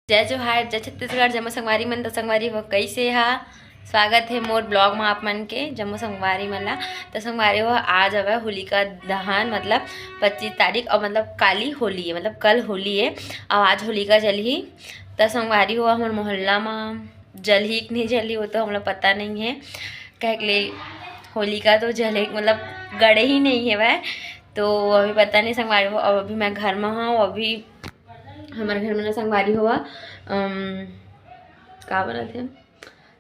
जय जोहार, जय छत्तीसगढ़। जम्मू संगवारी मन तो संगवारी हो कैसे हा। स्वागत है मोर ब्लॉग में आप मन के जम्मू संगवारी मन ला। तो संगवारी हो आज अब होलिका दहन मतलब 25 तारीख और मतलब काली होली है, मतलब कल होली है और आज होलिका जली। तो संगवारी हो हमारे मोहल्ला में जली कि नहीं जली वो तो हम लोग पता नहीं है। कह ले होलिका तो जले मतलब गड़े ही नहीं है वह, तो अभी पता नहीं संगवारी हो। अब अभी मैं घर में हूँ, अभी हमारे घर में संगवारी हुआ का बना थे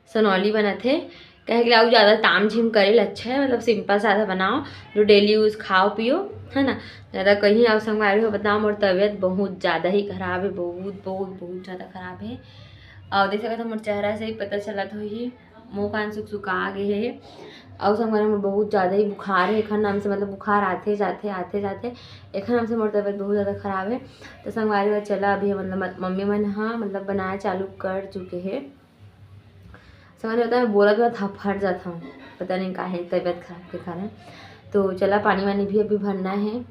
सनौली बना थे। कहे कि आप ज़्यादा ताम झीम करे अच्छा है, मतलब सिंपल सादा बनाओ जो डेली यूज़ खाओ पियो है ना। ज़्यादा कहीं आप संगवारी हो बताओ मोर तबीयत बहुत ज़्यादा ही ख़राब है, बहुत ज़्यादा ख़राब है। और देख सकते मोर चेहरा से ही पता चला तो ही मुँह कान सुखा गए है। और संगवारी में बहुत ज़्यादा ही बुखार है, एखन नाम से मतलब बुखार आते जाते एखन नाम से मोर तबीयत बहुत ज़्यादा ख़राब है। तो संगवारी में चला अभी मतलब मम्मी मन हाँ मतलब बनाया चालू कर चुके हैं। संगवारी होता है बोला तो था फट जाता हूँ, पता नहीं का है तबीयत खराब के कारण। तो चला पानी वानी भी अभी भरना है,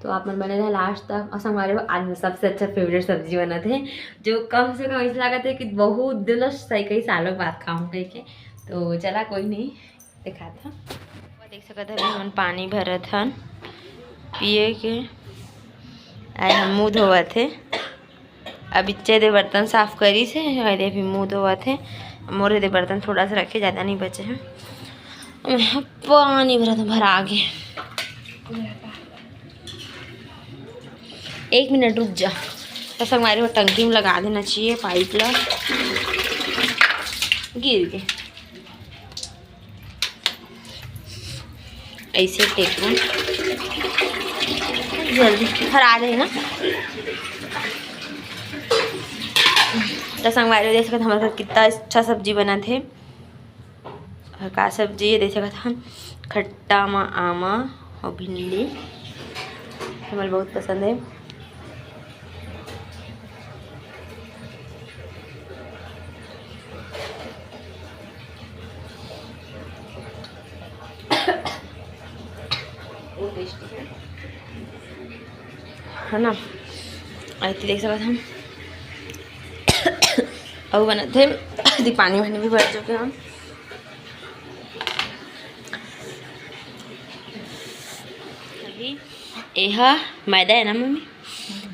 तो आप मन बने रहे लास्ट तक। और संगवारी में आज सबसे अच्छा फेवरेट सब्जी बना थे जो कम से कम ऐसा लगा था कि बहुत दिनों सही कई सालों बाद खाऊँ कह के। तो चला कोई नहीं दिखा था। देख सकते हैं हम पानी भरा था पिए के, आए हम मुँह धोवा थे। अब इच्चे दे बर्तन साफ करी से अरे भी मुँह धोवा थे। मोरे दे बर्तन थोड़ा सा रखे, ज़्यादा नहीं बचे हैं। पानी भरा था भरा आगे। 1 मिनट रुक जा। तो संगवारी को टंकी में लगा देना चाहिए पाइप ला, गिर गए ऐसे टेको जल्दी फरा जाए ना। तो संगवारी देख सकते हमारे साथ कितना अच्छा सब्जी बना थे। और का सब्जी है देख सकते हम खट्टा में आमा और भिंडी हमें बहुत पसंद है। है ना ऐसे देख सकते हम अब बना थे यदि पानी वानी भी भर चुके हम। अभी यह मैदा है ना मम्मी,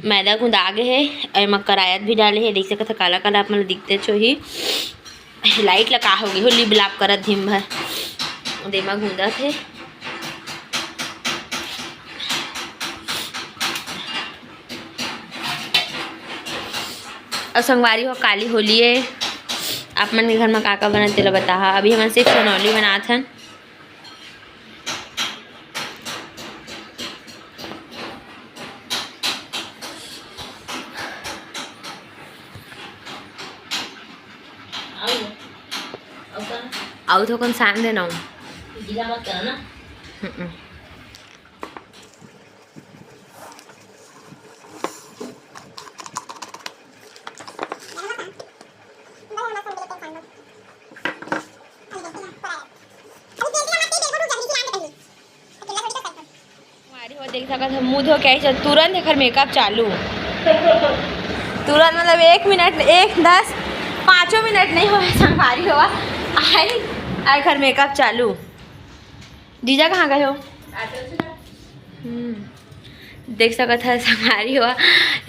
मैदा गुंदा आगे है एम करायत भी डाले है। देख सकते काला काला आप मतलब दिखते छो ही। लाइट लगा होगी हो लिप लाप करत धीम भर देमा गुंदा थे। और संगवारी हो काली होली है, आप मन के घर में का बना तेला बता। अभी हम सिर्फ सनौली बना थन। आओ तो कौन सान देना गीला मत करना ना। देख सकते मुँह धो के तुरंत एकर मेकअप चालू, तुरंत मतलब 1 मिनट 5 मिनट नहीं हुआ संगवारी हुआ आई घर मेकअप चालू। जीजा कहाँ गए हो? देख सकते है संगवारी हुआ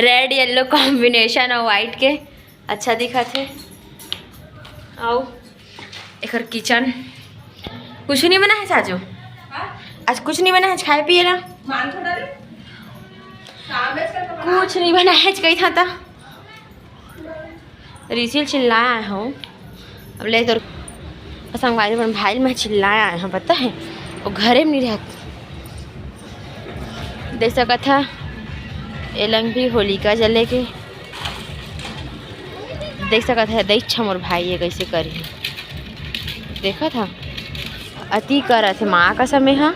रेड येलो कॉम्बिनेशन और वाइट के अच्छा दिखा थे। आओ एक किचन कुछ नहीं बना है साजो, आज कुछ नहीं बना है खाए पिए ना कुछ नहीं बना है कही था। रिसिल चिल्लाया हो अब ले तो संगवारी पर भाई मैं चिल्लाया आए हैं पता है वो घरे में नहीं रहते। देख सकता था एलंग भी होलिका जले के देख सकता है। देख छा मोर भाई ये कैसे करी देखा था अति कर थे माँ का समय। हाँ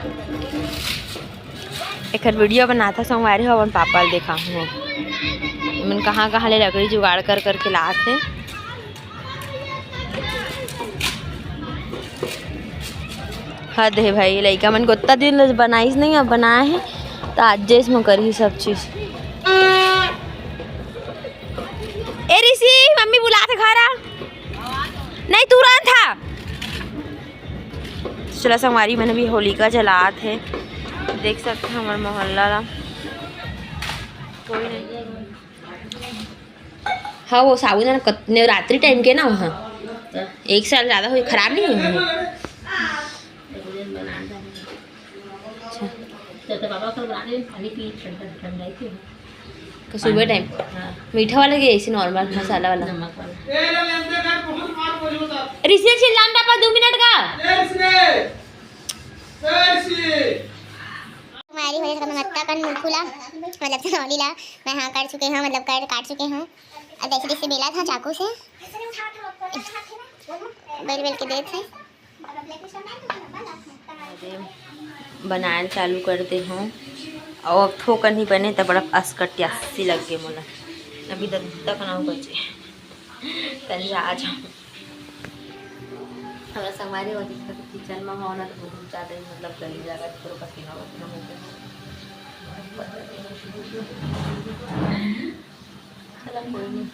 एक वीडियो बना था संगवारी हो अपन पापा देखा हूँ मन कहाँ ले लकड़ी जुगाड़ कर करके ला थे। हद है भाई लड़का मन को उतना दिन बनाइस नहीं अब बनाया है तो आज जैसे में करी सब चीज़। ए चला संगवारी मैंने भी होलिका जलात है, देख सकते हैं हमारे मोहल्ला ला कोई नहीं। हाँ वो साबुन कतने रात्रि टाइम के ना वहाँ 1 साल ज़्यादा हुई, खराब नहीं हुई। सुबह टाइम मीठा वाला के ऐसे नॉर्मल मसाला वाला रिसेप्शन लान पापा 2 मिनट का हमारी वजह से मत्ता का मुखुला मतलब सनौली ला मैं हाँ कर चुके हैं, मतलब काट चुके हैं। अब ऐसे से बेला था चाकू से बेल बेल के देते हैं। बनाए चालू करते हैं और अब ठोकर नहीं बने तो बड़ा अस्कट्यासी लग गए मोला अभी तक ना बचे तनी आ जाओ हमारा संगवारी हो किचन में होना तो बहुत ज़्यादा ही मतलब गली जाएगा तो पसीना वसीना हो गया। चलो कोई नहीं